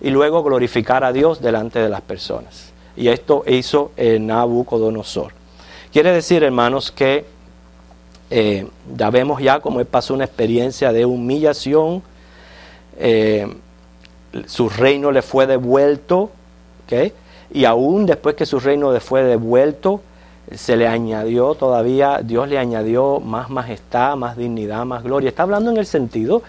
y luego glorificar a Dios delante de las personas. Y esto hizo Nabucodonosor. Quiere decir, hermanos, que ya vemos ya cómo él pasó una experiencia de humillación. Su reino le fue devuelto, ¿okay? Y aún después que su reino le fue devuelto, se le añadió todavía, Dios le añadió más majestad, más dignidad, más gloria. Está hablando en el sentido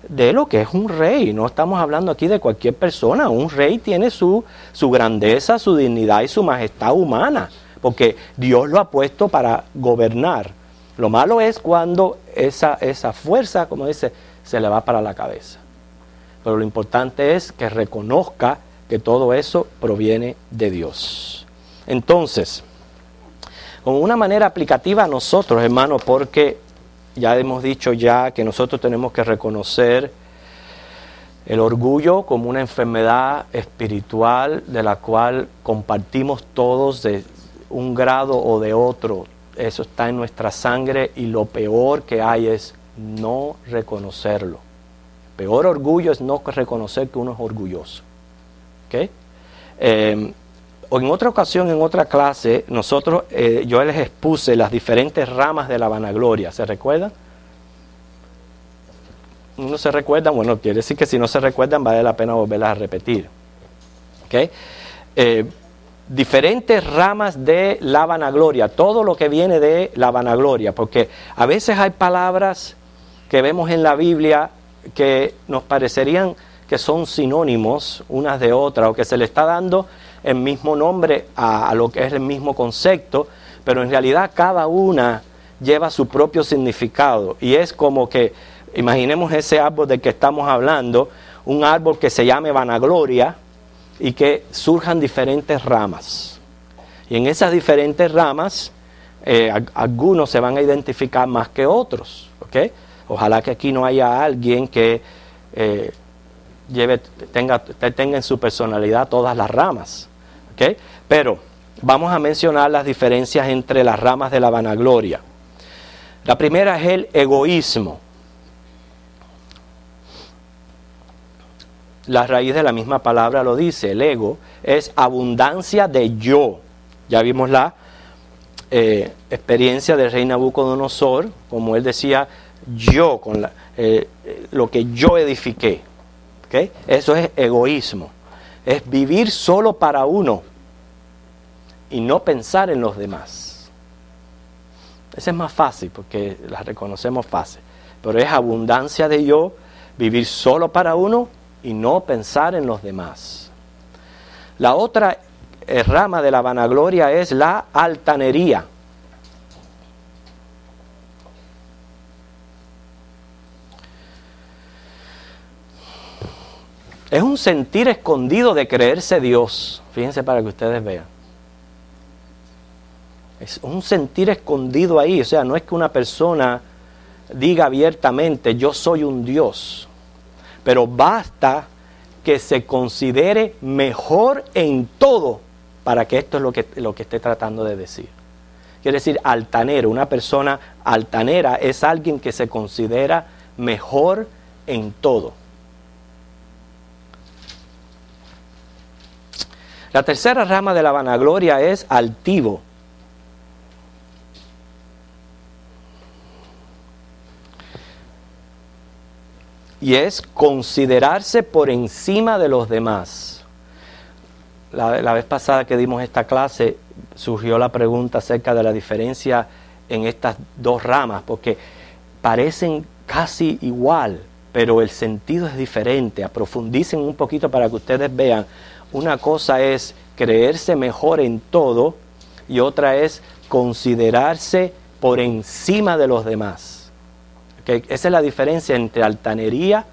de lo que es un rey, no estamos hablando aquí de cualquier persona. Un rey tiene su grandeza, su dignidad y su majestad humana, porque Dios lo ha puesto para gobernar. Lo malo es cuando esa fuerza, como dice, se le va para la cabeza. Pero lo importante es que reconozca que todo eso proviene de Dios. Entonces, con una manera aplicativa a nosotros, hermanos, porque ya hemos dicho ya que nosotros tenemos que reconocer el orgullo como una enfermedad espiritual de la cual compartimos todos de un grado o de otro. Eso está en nuestra sangre y lo peor que hay es no reconocerlo. El peor orgullo es no reconocer que uno es orgulloso. ¿Okay? O en otra ocasión, en otra clase, yo les expuse las diferentes ramas de la vanagloria. ¿Se recuerdan? ¿No se recuerdan? Bueno, quiere decir que si no se recuerdan vale la pena volverlas a repetir. ¿Okay? Diferentes ramas de la vanagloria, todo lo que viene de la vanagloria, porque a veces hay palabras que vemos en la Biblia que nos parecerían que son sinónimos unas de otras, o que se le está dando el mismo nombre a lo que es el mismo concepto, pero en realidad cada una lleva su propio significado, y es como que, imaginemos ese árbol del que estamos hablando, un árbol que se llame vanagloria, y que surjan diferentes ramas, y en esas diferentes ramas algunos se van a identificar más que otros, ojalá que aquí no haya alguien que tenga en su personalidad todas las ramas, pero vamos a mencionar las diferencias entre las ramas de la vanagloria. La primera es el egoísmo. La raíz de la misma palabra lo dice, el ego es abundancia de yo. Ya vimos la experiencia del rey Nabucodonosor, como él decía, yo, con lo que yo edifiqué. ¿Okay? Eso es egoísmo, es vivir solo para uno y no pensar en los demás. Ese es más fácil porque la reconocemos fácil, pero es abundancia de yo, vivir solo para uno y no pensar en los demás. La otra rama de la vanagloria es la altanería. Es un sentir escondido de creerse Dios. Fíjense para que ustedes vean. Es un sentir escondido ahí. O sea, no es que una persona diga abiertamente, yo soy un Dios. Pero basta que se considere mejor en todo para que esto es lo que esté tratando de decir. Quiere decir altanero. Una persona altanera es alguien que se considera mejor en todo. La tercera rama de la vanagloria es altivo. Y es considerarse por encima de los demás. La vez pasada que dimos esta clase surgió la pregunta acerca de la diferencia en estas dos ramas, porque parecen casi igual, pero el sentido es diferente. Profundicen un poquito para que ustedes vean. Una cosa es creerse mejor en todo y otra es considerarse por encima de los demás. ¿Okay? Esa es la diferencia entre altanería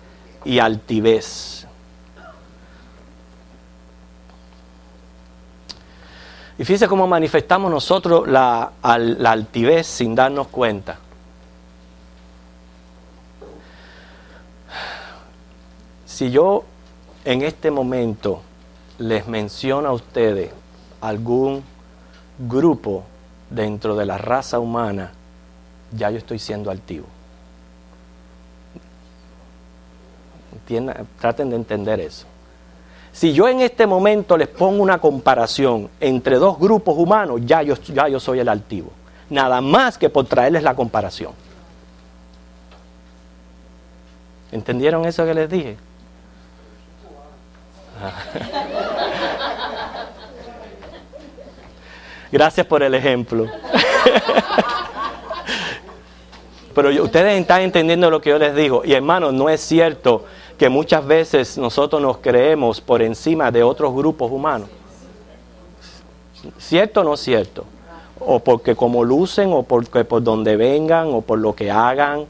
y altivez. Y fíjense cómo manifestamos nosotros la altivez sin darnos cuenta. Si yo en este momento les menciono a ustedes algún grupo dentro de la raza humana, ya yo estoy siendo altivo. Traten de entender eso. Si yo en este momento les pongo una comparación entre dos grupos humanos, ya yo soy el altivo. Nada más que por traerles la comparación. ¿Entendieron eso que les dije? Gracias por el ejemplo. Pero ustedes están entendiendo lo que yo les digo. Y hermanos, no es cierto que muchas veces nosotros nos creemos por encima de otros grupos humanos. ¿Cierto o no cierto? O porque como lucen, o porque por donde vengan, o por lo que hagan,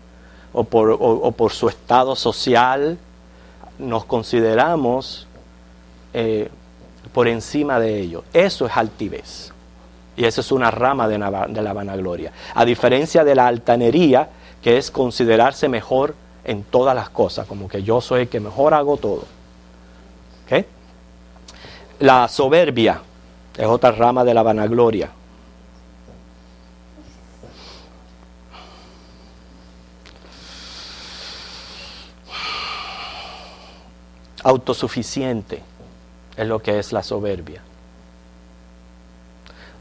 o por su estado social, nos consideramos por encima de ellos. Eso es altivez. Y eso es una rama de la vanagloria. A diferencia de la altanería, que es considerarse mejor en todas las cosas, como que yo soy el que mejor hago todo. ¿Okay? La soberbia es otra rama de la vanagloria. Autosuficiente. es lo que es la soberbia.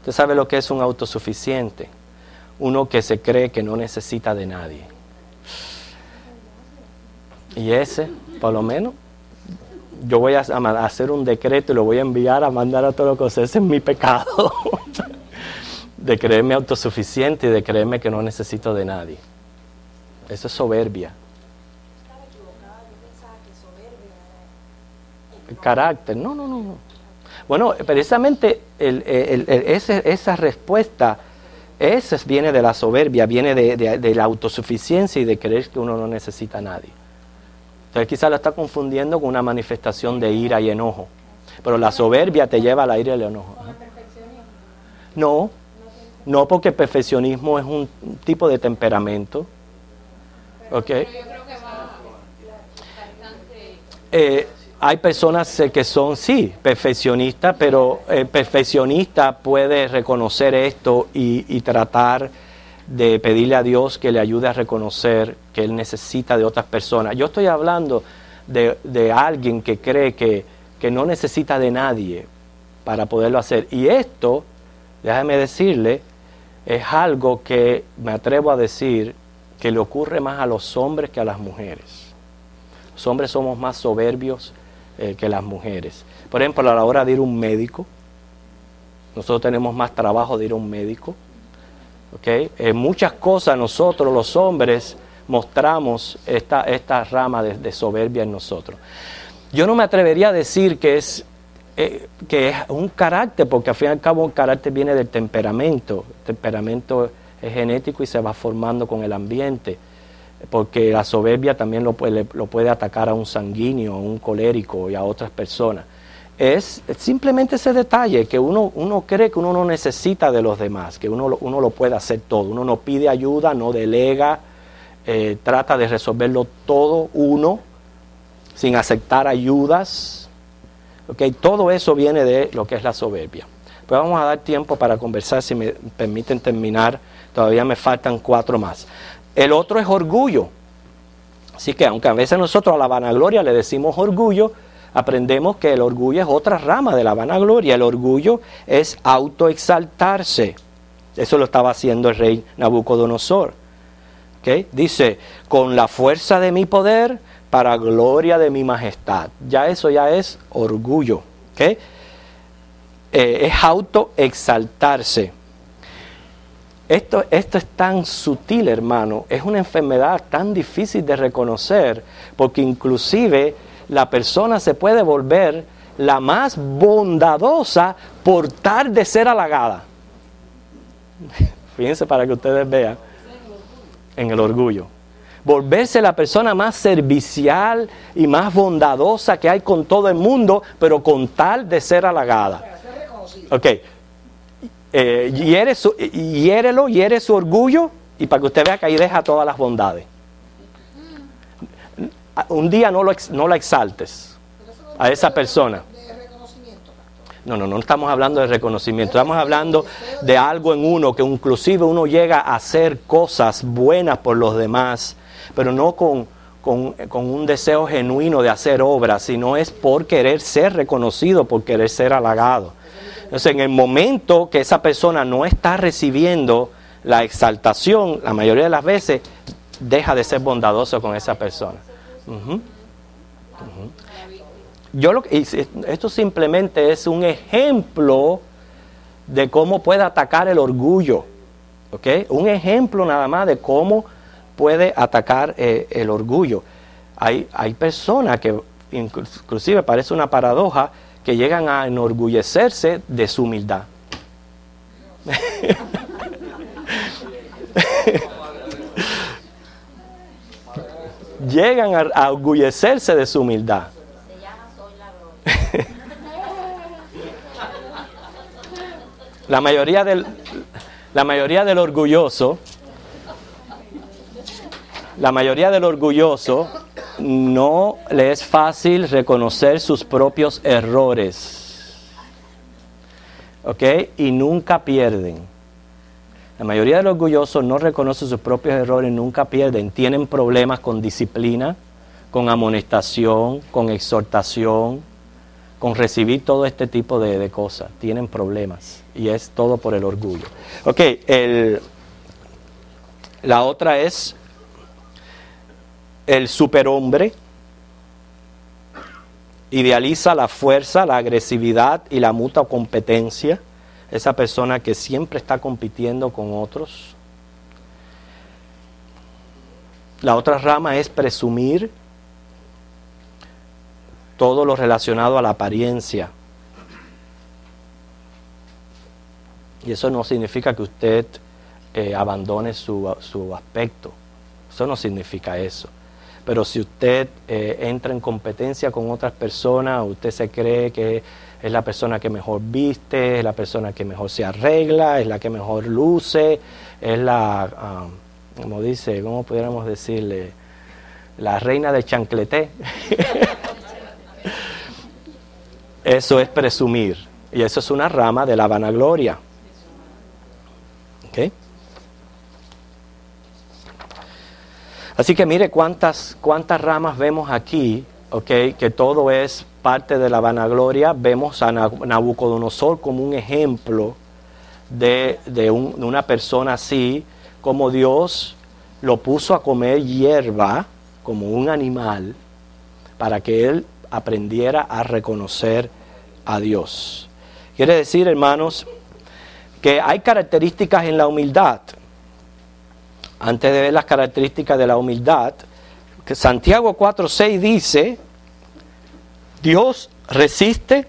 Usted sabe lo que es un autosuficiente. Uno que se cree que no necesita de nadie. Y ese, por lo menos, yo voy a hacer un decreto y lo voy a enviar a mandar a todos los cosas. Ese es mi pecado. De creerme autosuficiente y de creerme que no necesito de nadie. Eso es soberbia. El carácter, no. Bueno, precisamente esa respuesta, esa viene de la soberbia, viene de la autosuficiencia y de creer que uno no necesita a nadie. Entonces quizás lo está confundiendo con una manifestación de ira y enojo. Pero la soberbia te lleva a la ira y el enojo. No, porque el perfeccionismo es un tipo de temperamento. ¿Ok? Hay personas que son, sí, perfeccionistas, pero el perfeccionista puede reconocer esto y tratar de pedirle a Dios que le ayude a reconocer que él necesita de otras personas. Yo estoy hablando de alguien que cree que no necesita de nadie para poderlo hacer. Y esto, déjame decirle, es algo que me atrevo a decir que le ocurre más a los hombres que a las mujeres. Los hombres somos más soberbios que las mujeres. Por ejemplo, a la hora de ir a un médico, nosotros tenemos más trabajo de ir a un médico. ¿Okay? En muchas cosas nosotros los hombres mostramos esta rama de soberbia en nosotros. Yo no me atrevería a decir que es un carácter, porque al fin y al cabo un carácter viene del temperamento. El temperamento es genético y se va formando con el ambiente, porque la soberbia también lo puede atacar a un sanguíneo, a un colérico y a otras personas. Es simplemente ese detalle, que uno cree que uno no necesita de los demás, que uno lo puede hacer todo, uno no pide ayuda, no delega, trata de resolverlo todo uno, sin aceptar ayudas. ¿Okay? Todo eso viene de lo que es la soberbia. Pues vamos a dar tiempo para conversar, si me permiten terminar, todavía me faltan 4 más. El otro es orgullo. Así que aunque a veces nosotros a la vanagloria le decimos orgullo, aprendemos que el orgullo es otra rama de la vanagloria. El orgullo es autoexaltarse. Eso lo estaba haciendo el rey Nabucodonosor. ¿Okay? Dice, con la fuerza de mi poder, para gloria de mi majestad. Eso ya es orgullo. ¿Okay? Es autoexaltarse. Esto es tan sutil, hermano. Es una enfermedad tan difícil de reconocer, porque inclusive la persona se puede volver la más bondadosa por tal de ser halagada. Fíjense para que ustedes vean en el orgullo. Volverse la persona más servicial y más bondadosa que hay con todo el mundo, pero con tal de ser halagada. Ok. Hiere su orgullo, y para que usted vea que ahí deja todas las bondades. Un día no la exaltes a esa persona. No estamos hablando de reconocimiento, estamos hablando de algo en uno, que inclusive uno llega a hacer cosas buenas por los demás, pero no con un deseo genuino de hacer obras, sino es por querer ser reconocido, por querer ser halagado. Entonces, en el momento que esa persona no está recibiendo la exaltación, la mayoría de las veces deja de ser bondadoso con esa persona. Esto simplemente es un ejemplo de cómo puede atacar el orgullo. ¿Okay? Un ejemplo nada más de cómo puede atacar el orgullo. Hay personas que, inclusive parece una paradoja, que llegan a enorgullecerse de su humildad. Llegan a orgullecerse de su humildad. Se llama soy ladrón. La mayoría del orgulloso no le es fácil reconocer sus propios errores. ¿Ok? Y nunca pierden. La mayoría de los orgullosos no reconocen sus propios errores, nunca pierden. Tienen problemas con disciplina, con amonestación, con exhortación, con recibir todo este tipo de cosas. Tienen problemas y es todo por el orgullo. Ok, la otra es el superhombre. Idealiza la fuerza, la agresividad y la mutua competencia. Esa persona que siempre está compitiendo con otros. La otra rama es presumir. Todo lo relacionado a la apariencia. Y eso no significa que usted abandone su aspecto. Eso no significa eso. Pero si usted entra en competencia con otras personas, usted se cree que es la persona que mejor viste, es la persona que mejor se arregla, es la que mejor luce, es la, como dice, ¿cómo pudiéramos decirle? La reina del chancleté. Eso es presumir. Y eso es una rama de la vanagloria. ¿Ok? Así que mire cuántas ramas vemos aquí, ¿okay? Que todo es parte de la vanagloria. Vemos a Nabucodonosor como un ejemplo de una persona así, como Dios lo puso a comer hierba como un animal para que él aprendiera a reconocer a Dios. Quiere decir, hermanos, que hay características en la humildad. Antes de ver las características de la humildad, que Santiago 4:6 dice, Dios resiste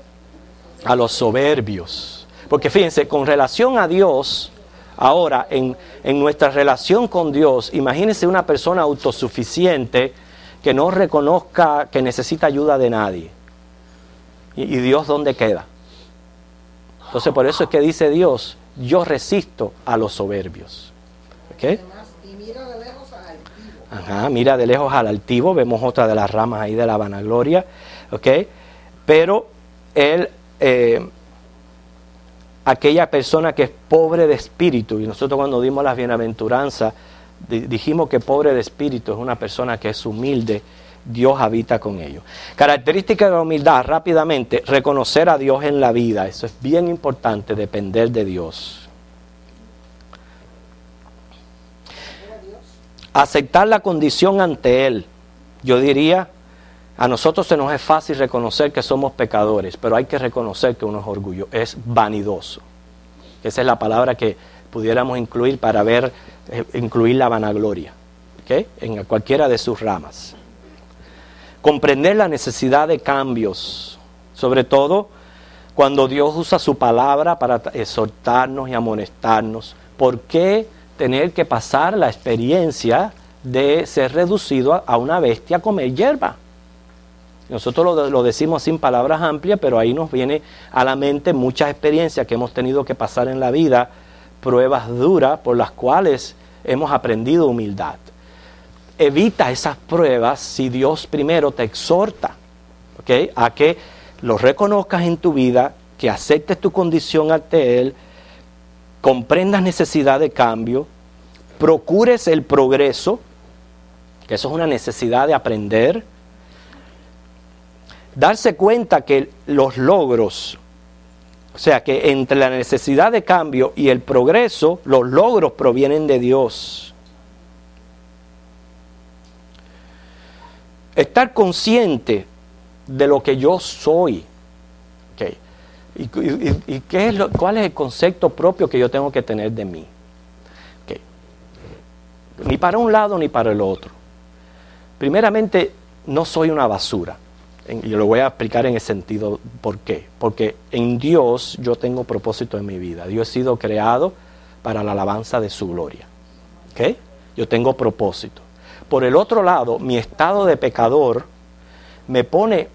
a los soberbios. Porque fíjense, con relación a Dios, ahora en nuestra relación con Dios, imagínense una persona autosuficiente que no reconozca que necesita ayuda de nadie. ¿Y Dios dónde queda? Entonces por eso es que dice Dios, yo resisto a los soberbios. ¿Okay? Y mira de lejos al altivo. Ajá, mira de lejos al altivo, vemos otra de las ramas ahí de la vanagloria. ¿Okay? Pero él, aquella persona que es pobre de espíritu, y nosotros cuando dimos las bienaventuranzas, dijimos que pobre de espíritu es una persona que es humilde, Dios habita con ellos. Característica de la humildad, rápidamente, reconocer a Dios en la vida. Eso es bien importante, depender de Dios. Aceptar la condición ante Él. Yo diría, a nosotros se nos es fácil reconocer que somos pecadores, pero hay que reconocer que uno es orgulloso, es vanidoso. Esa es la palabra que pudiéramos incluir para incluir la vanagloria, ¿okay? En cualquiera de sus ramas. Comprender la necesidad de cambios, sobre todo cuando Dios usa su palabra para exhortarnos y amonestarnos. ¿Por qué tener que pasar la experiencia de ser reducido a una bestia a comer hierba? Nosotros lo decimos sin palabras amplias, pero ahí nos viene a la mente muchas experiencias que hemos tenido que pasar en la vida, pruebas duras por las cuales hemos aprendido humildad. Evita esas pruebas si Dios primero te exhorta, ¿okay? A que lo reconozcas en tu vida, que aceptes tu condición ante Él, comprendas necesidad de cambio, procures el progreso, que eso es una necesidad de aprender, darse cuenta que los logros, o sea, que entre la necesidad de cambio y el progreso, los logros provienen de Dios. Estar consciente de lo que yo soy. Okay. ¿Y qué es cuál es el concepto propio que yo tengo que tener de mí? Okay. Ni para un lado ni para el otro. Primeramente, no soy una basura. Y lo voy a explicar en el sentido por qué. Porque en Dios yo tengo propósito en mi vida. Yo he sido creado para la alabanza de su gloria. ¿Okay? Yo tengo propósito. Por el otro lado, mi estado de pecador me pone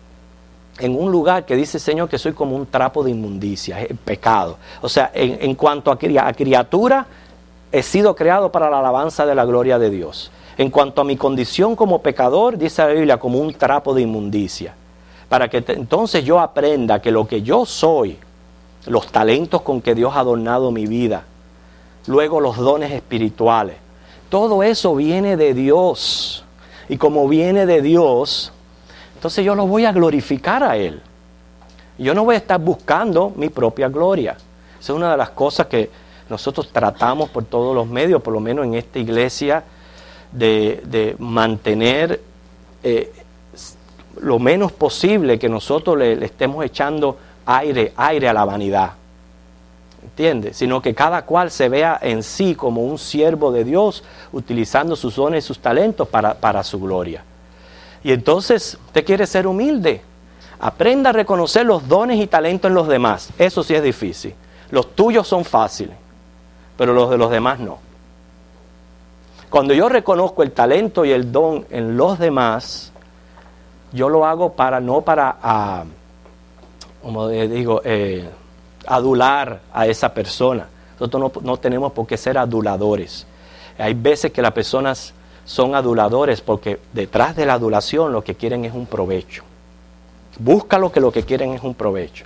en un lugar que dice, Señor, que soy como un trapo de inmundicia, es pecado. O sea, en cuanto a criatura, he sido creado para la alabanza de la gloria de Dios. En cuanto a mi condición como pecador, dice la Biblia, como un trapo de inmundicia. Para que entonces yo aprenda que lo que yo soy, los talentos con que Dios ha adornado mi vida, luego los dones espirituales, todo eso viene de Dios. Y como viene de Dios, entonces yo lo voy a glorificar a Él. Yo no voy a estar buscando mi propia gloria. Esa es una de las cosas que nosotros tratamos por todos los medios, por lo menos en esta iglesia, de mantener lo menos posible que nosotros le estemos echando aire a la vanidad. ¿Entiendes? Sino que cada cual se vea en sí como un siervo de Dios, utilizando sus dones y sus talentos para su gloria. Y entonces, usted quiere ser humilde. Aprenda a reconocer los dones y talentos en los demás. Eso sí es difícil. Los tuyos son fáciles, pero los de los demás no. Cuando yo reconozco el talento y el don en los demás, yo lo hago adular a esa persona. Nosotros no tenemos por qué ser aduladores. Hay veces que las personas son aduladores porque detrás de la adulación lo que quieren es un provecho. Busca lo que quieren es un provecho.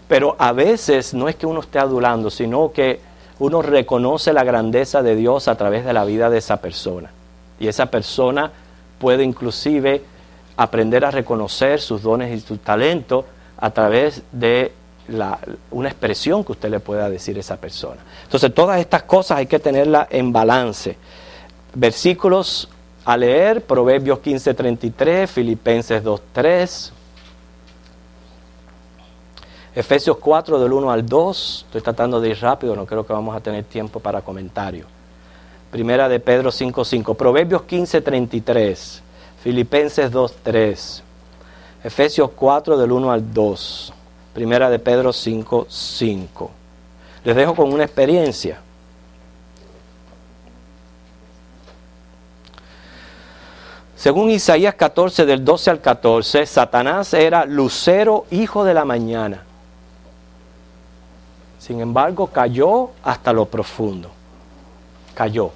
Pero a veces no es que uno esté adulando, sino que uno reconoce la grandeza de Dios a través de la vida de esa persona. Y esa persona puede inclusive aprender a reconocer sus dones y sus talentos a través de una expresión que usted le pueda decir a esa persona. Entonces, todas estas cosas hay que tenerlas en balance. Versículos a leer: Proverbios 15:33, Filipenses 2:3, Efesios 4 del 1 al 2. Estoy tratando de ir rápido, no creo que vamos a tener tiempo para comentarios. Primera de Pedro 5:5, Proverbios 15:33, Filipenses 2:3, Efesios 4 del 1 al 2, Primera de Pedro 5:5. Les dejo con una experiencia. Según Isaías 14, del 12 al 14, Satanás era lucero, hijo de la mañana. Sin embargo, cayó hasta lo profundo. Cayó.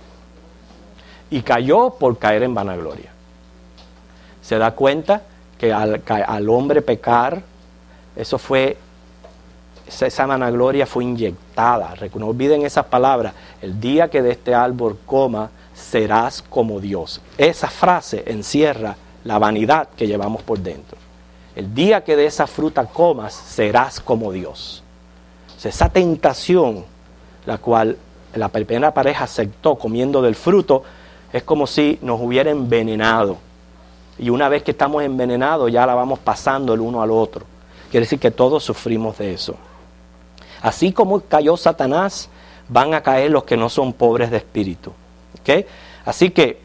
Y cayó por caer en vanagloria. Se da cuenta que al hombre pecar, esa vanagloria fue inyectada. No olviden esas palabras: el día que de este árbol coma, serás como Dios. Esa frase encierra la vanidad que llevamos por dentro. El día que de esa fruta comas, serás como Dios. O sea, esa tentación, la cual la primera pareja aceptó comiendo del fruto, es como si nos hubiera envenenado. Y una vez que estamos envenenados, ya la vamos pasando el uno al otro. Quiere decir que todos sufrimos de eso. Así como cayó Satanás, van a caer los que no son pobres de espíritu. ¿Okay? Así que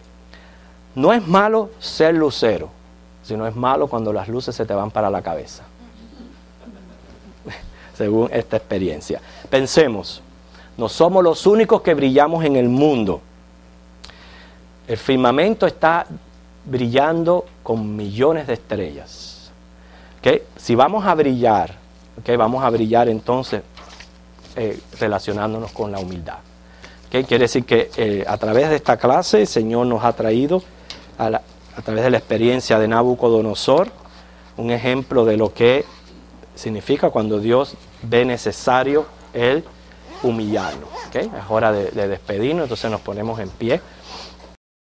no es malo ser lucero, sino es malo cuando las luces se te van para la cabeza. Según esta experiencia. Pensemos, no somos los únicos que brillamos en el mundo. El firmamento está brillando con millones de estrellas. ¿Okay? Si vamos a brillar, ¿okay? Vamos a brillar entonces relacionándonos con la humildad. ¿Okay? Quiere decir que a través de esta clase el Señor nos ha traído a través de la experiencia de Nabucodonosor un ejemplo de lo que significa cuando Dios ve necesario el humillarnos. ¿Okay? Es hora de despedirnos, entonces nos ponemos en pie.